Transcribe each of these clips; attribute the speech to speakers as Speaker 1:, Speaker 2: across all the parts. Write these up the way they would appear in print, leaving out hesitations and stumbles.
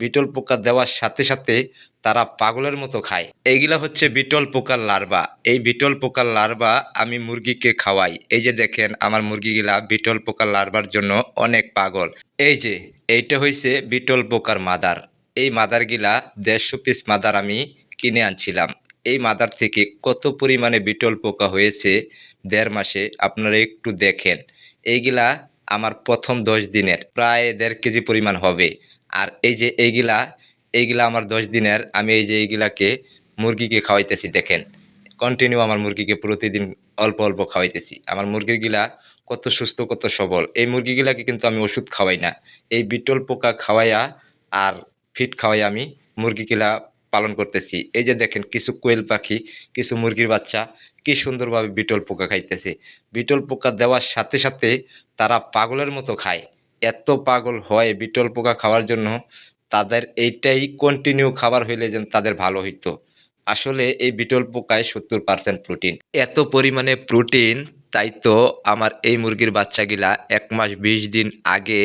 Speaker 1: Beetle পোকা দেওয়ার সাথে সাথে তারা পাগলের মতো খায়। এইগুলা হচ্ছে বিটল পোকার লার্ভা। এই বিটল পোকার লার্ভা আমি মুরগিকে খাওয়াই। এই যে দেখেন আমার মুরগিগুলা বিটল পোকার লার্ভার জন্য অনেক পাগল। এই যে এইটা হইছে বিটল পোকার মাদার। এই মাদারগুলা ১৫০ পিস মাদার আমি কিনে আনছিলাম। এই মাদার থেকে কত পরিমাণে বিটল পোকা হয়েছে ১.৫ মাসে আপনারা একটু দেখেন। এইগুলা আমার প্রথম ১০ দিনের প্রায় ১.৫ কেজি পরিমাণ হবে। আর এই যে এইগুলা আমার ১০ দিনের, আমি এই যে এইগুলাকে মুরগিকে খাওয়াইতেছি দেখেন। কন্টিনিউ আমার মুরগিকে প্রতিদিন অল্প অল্প খাওয়াইতেছি। আমার মুরগিগুলা কত সুস্থ কত সবল। এই মুরগিগুলাকে কিন্তু আমি ওষুধ খাওয়াই না। এই বিটল পোকা খাওয়াইয়া আর ফিড খাওয়াইয়া আমি মুরগিগুলা পালন করতেছি। এই যে দেখেন কিছু কোয়েল পাখি, কিছু মুরগির বাচ্চা কি সুন্দরভাবে বিটল পোকা খাইতেছে। বিটল পোকা দেওয়ার সাথে সাথে তারা পাগলের মতো খায়। এত পাগল হয় বিটল পোকা খাওয়ার জন্য, তাদের এইটাই কন্টিনিউ খাবার হইলে যেন তাদের ভালো হইতো। আসলে এই বিটল পোকায় ৭০% প্রোটিন। এত পরিমাণে প্রোটিন, তাই তো আমার এই মুরগির বাচ্চাগুলা ১ মাস ২০ দিন আগে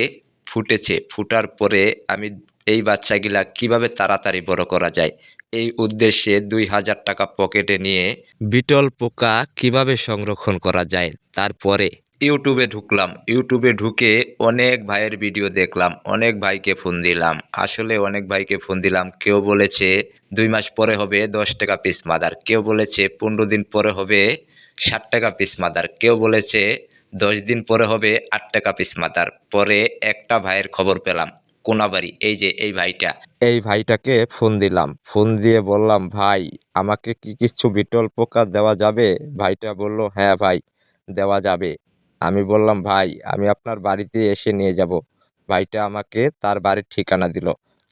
Speaker 1: ফুটেছে। ফুটার পরে আমি এই বাচ্চাগুলা কিভাবে তাড়াতাড়ি বড় করা যায় এই উদ্দেশ্যে ২,০০০ টাকা পকেটে নিয়ে বিটল পোকা কিভাবে সংরক্ষণ করা যায় তারপরে ইউটিউবে ঢুকলাম। ইউটিউবে ঢুকে অনেক ভাইয়ের ভিডিও দেখলাম, অনেক ভাইকে ফোন দিলাম। আসলে অনেক ভাইকে ফোন দিলাম। কেউ বলেছে ২ মাস পরে হবে ১০ টাকা পিস মাদার, কেউ বলেছে ১৫ দিন পরে হবে ৬০ টাকা পিস মাদার, কেউ বলেছে ১০ দিন পরে হবে ৮ টাকা পিস মাদার। পরে একটা ভাইয়ের খবর পেলাম কোনাবাড়ি, এই যে এই ভাইটাকে ফোন দিলাম। ফোন দিয়ে বললাম, ভাই আমাকে কি কিছু বিটল পোকা দেওয়া যাবে? ভাইটা বলল, হ্যাঁ ভাই দেওয়া যাবে। আমি বললাম, ভাই আমি আপনার বাড়িতে এসে নিয়ে যাব। ভাইটা আমাকে তার বাড়ির ঠিকানা দিল।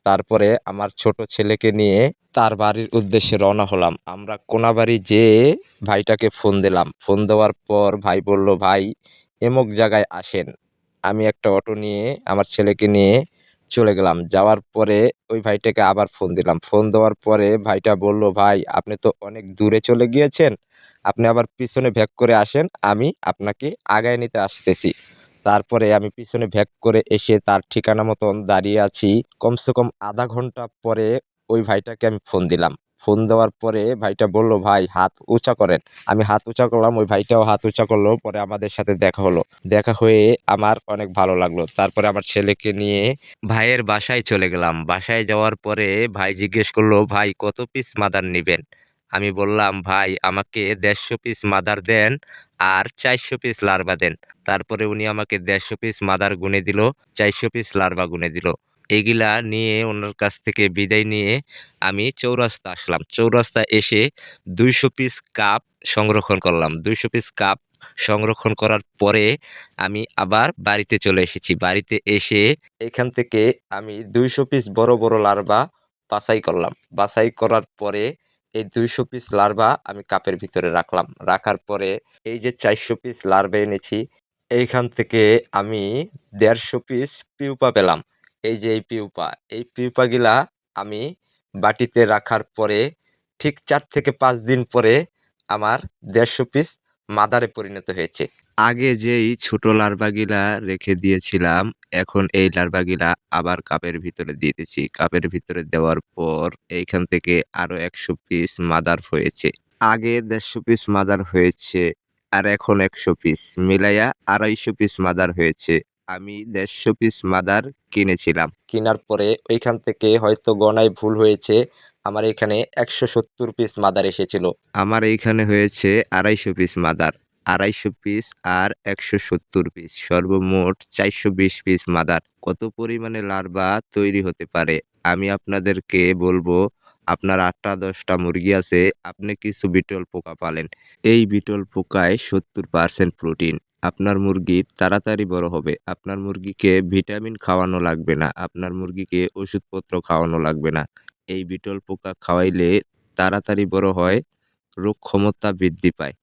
Speaker 1: তারপরে আমার ছোট ছেলেকে নিয়ে তার বাড়ির উদ্দেশ্যে রওনা হলাম। আমরা কোনাবাড়ি যেয়ে ভাইটাকে ফোন দিলাম। ফোন দেওয়ার পর ভাই বলল, ভাই এমুক জায়গায় আসেন। আমি একটা অটো নিয়ে আমার ছেলেকে নিয়ে চলে গেলাম। যাওয়ার পরে ওই ভাইটাকে আবার ফোন দিলাম। ফোন দেওয়ার পরে ভাইটা বলল, ভাই আপনি তো অনেক দূরে চলে গিয়েছেন। আপনি আবার পিছনে ব্যাক করে আসেন। আমি আপনাকে আগায় নিতে আসতেছি। তারপরে আমি পিছনে ব্যাক করে এসে তার ঠিকানা মতন দাঁড়িয়ে আছি। কমসে কম আধা ঘন্টা পরে ওই ভাইটাকে আমি ফোন দিলাম। ফোন দেওয়ার পরে ভাইটা বলল, ভাই হাত উঁচা করেন। আমি হাত উঁচা করলাম, ওই ভাইটাও হাত উঁচা করলো। পরে আমাদের সাথে দেখা হলো। দেখা হয়ে আমার অনেক ভালো লাগলো। তারপরে আমার ছেলেকে নিয়ে ভাইয়ের বাসায় চলে গেলাম। বাসায় যাওয়ার পরে ভাই জিজ্ঞেস করলো, ভাই কত পিস মাদার নিবেন? আমি বললাম, ভাই আমাকে ১৫০ পিস মাদার দেন আর ৪০০ পিস লার্ভা দেন। তারপরে উনি আমাকে ১৫০ পিস মাদার গুনে দিল, ৪০০ পিস লার্ভা গুনে দিল। এগুলা নিয়ে ওনার কাছ থেকে বিদায় নিয়ে আমি চৌরাস্তা আসলাম। চৌরাস্তা এসে ২০০ পিস কাপ সংরক্ষণ করলাম। ২০০ পিস কাপ সংরক্ষণ করার পরে আমি আবার বাড়িতে চলে এসেছি। বাড়িতে এসে এখান থেকে আমি ২০০ পিস বড় বড় লার্ভা বাছাই করলাম। বাছাই করার পরে এই ২০০ পিস লার্ভা আমি কাপের ভিতরে রাখলাম। রাখার পরে এই যে ৪০০ পিস লার্ভা এনেছি, এইখান থেকে আমি ১৫০ পিস পিউপা পেলাম। এই যে এই পিউপাগুলা আমি বাটিতে রাখার পরে ঠিক ৪ থেকে ৫ দিন পরে আমার ১৫০ পিস মাদারে পরিণত হয়েছে। আগে যেই ছোট লার্ভাগুলা রেখে দিয়েছিলাম, এখন এই লার্ভাগুলা আবার কাপের ভিতরে দিয়ে দিচ্ছি। কাপের ভিতরে দেওয়ার পর এইখান থেকে আরো ১০০ পিস মাদার হয়েছে। আগে ১৫০ পিস মাদার হয়েছে আর এখন ১০০ পিস মিলাইয়া ২৫০ পিস মাদার হয়েছে। আমি ১৫০ পিস মাদার কিনেছিলাম। কেনার পরে ওইখান থেকে হয়তো গণায় ভুল হয়েছে। আমার এখানে ১৭০ পিস মাদার এসেছিল। আমার এইখানে হয়েছে ২৫০ পিস মাদার। ২৫০ পিস আর ১৭০ পিস, সর্বমোট ৪২০ পিস মাদার। কত পরিমাণে লার্ভা তৈরি হতে পারে আমি আপনাদেরকে বলবো। আপনার ৮টা ১০টা মুরগি আছে, আপনি কিছু বিটল পোকা পালেন। এই বিটল পোকায় ৭০% প্রোটিন। আপনার মুরগি তাড়াতাড়ি বড় হবে। আপনার মুরগিকে ভিটামিন খাওয়ানো লাগবে না। আপনার মুরগিকে ওষুধপত্র খাওয়ানো লাগবে না। এই বিটল পোকা খাওয়াইলে তাড়াতাড়ি বড় হয়, রোগ ক্ষমতা বৃদ্ধি পায়।